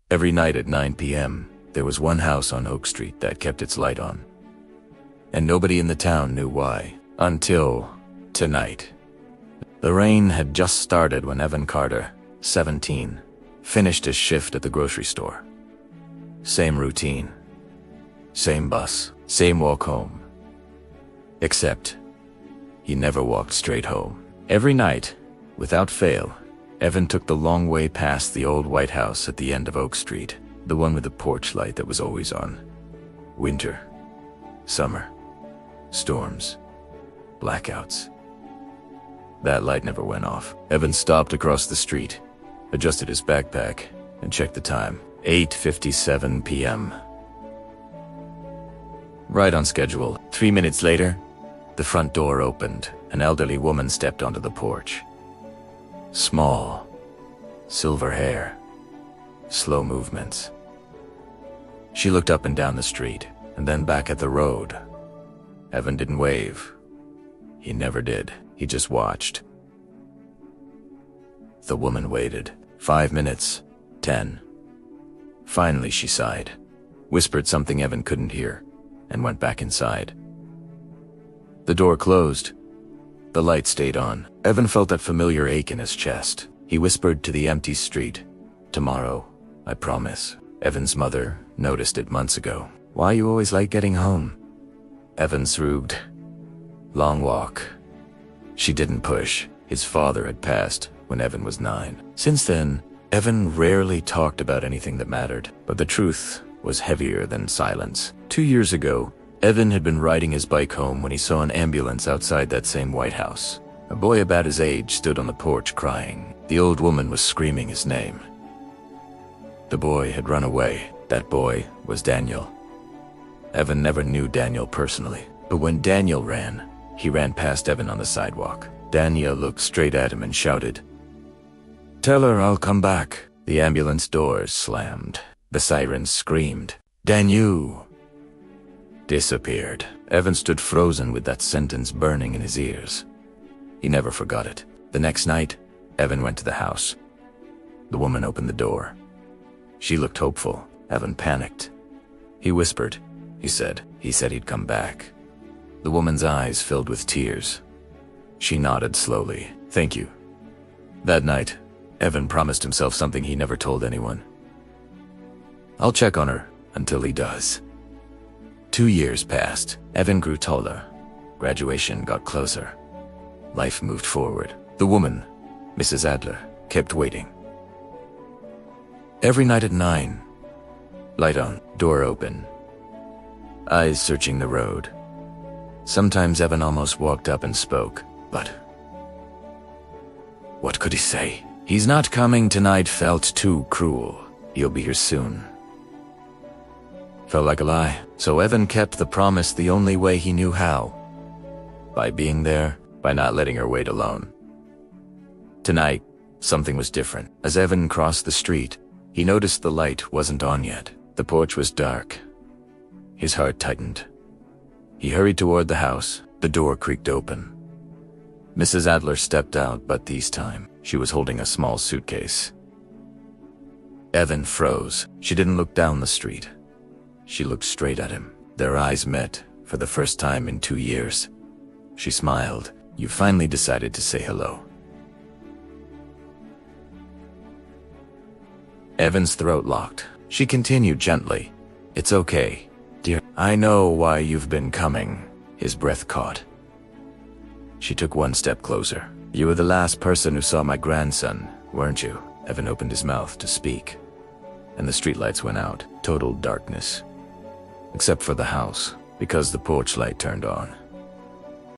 Every night at 9 p.m., there was one house on Oak Street that kept its light on. And nobody in the town knew why, until tonight. The rain had just started when Evan Carter, 17, finished his shift at the grocery store. Same routine. Same bus. Same walk home. Except, he never walked straight home. Every night, without fail, Evan took the long way past the old white house at the end of Oak Street, the one with the porch light that was always on. Winter, summer, storms, blackouts. That light never went off. Evan stopped across the street, adjusted his backpack, and checked the time. 8:57 p.m. Right on schedule. 3 minutes later, the front door opened. An elderly woman stepped onto the porch. Small, silver hair, slow movements. She looked up and down the street, and then back at the road. Evan didn't wave. He never did. He just watched. The woman waited. 5 minutes. 10. Finally she sighed, whispered something Evan couldn't hear, and went back inside. The door closed. The light stayed on. Evan felt that familiar ache in his chest. He whispered to the empty street, "Tomorrow, I promise." Evan's mother noticed it months ago. "Why you always like getting home?" Evan shrugged. Long walk. She didn't push. His father had passed when Evan was 9. Since then, Evan rarely talked about anything that mattered, but the truth was heavier than silence. 2 years ago, Evan had been riding his bike home when he saw an ambulance outside that same White House. A boy about his age stood on the porch crying. The old woman was screaming his name. The boy had run away. That boy was Daniel. Evan never knew Daniel personally, but when Daniel ran, he ran past Evan on the sidewalk. Daniel looked straight at him and shouted, "Tell her I'll come back." The ambulance doors slammed. The sirens screamed. Daniel disappeared. Evan stood frozen with that sentence burning in his ears. He never forgot it. The next night, Evan went to the house. The woman opened the door. She looked hopeful. Evan panicked. He whispered. He said he'd come back. The woman's eyes filled with tears. She nodded slowly. "Thank you." That night, Evan promised himself something he never told anyone. "I'll check on her until he does." 2 years passed. Evan grew taller. Graduation got closer. Life moved forward. The woman, Mrs. Adler, kept waiting. Every night at 9, light on, door open, eyes searching the road. Sometimes Evan almost walked up and spoke, but what could he say? "He's not coming tonight" felt too cruel. "He'll be here soon" felt like a lie. So Evan kept the promise the only way he knew how. By being there, by not letting her wait alone. Tonight, something was different. As Evan crossed the street, he noticed the light wasn't on yet. The porch was dark. His heart tightened. He hurried toward the house. The door creaked open. Mrs. Adler stepped out, but this time, she was holding a small suitcase. Evan froze. She didn't look down the street. She looked straight at him. Their eyes met for the first time in 2 years. She smiled. "You finally decided to say hello." Evan's throat locked. She continued gently. "It's okay, dear. I know why you've been coming." His breath caught. She took one step closer. "You were the last person who saw my grandson, weren't you?" Evan opened his mouth to speak, and the streetlights went out. Total darkness. Except for the house, because the porch light turned on.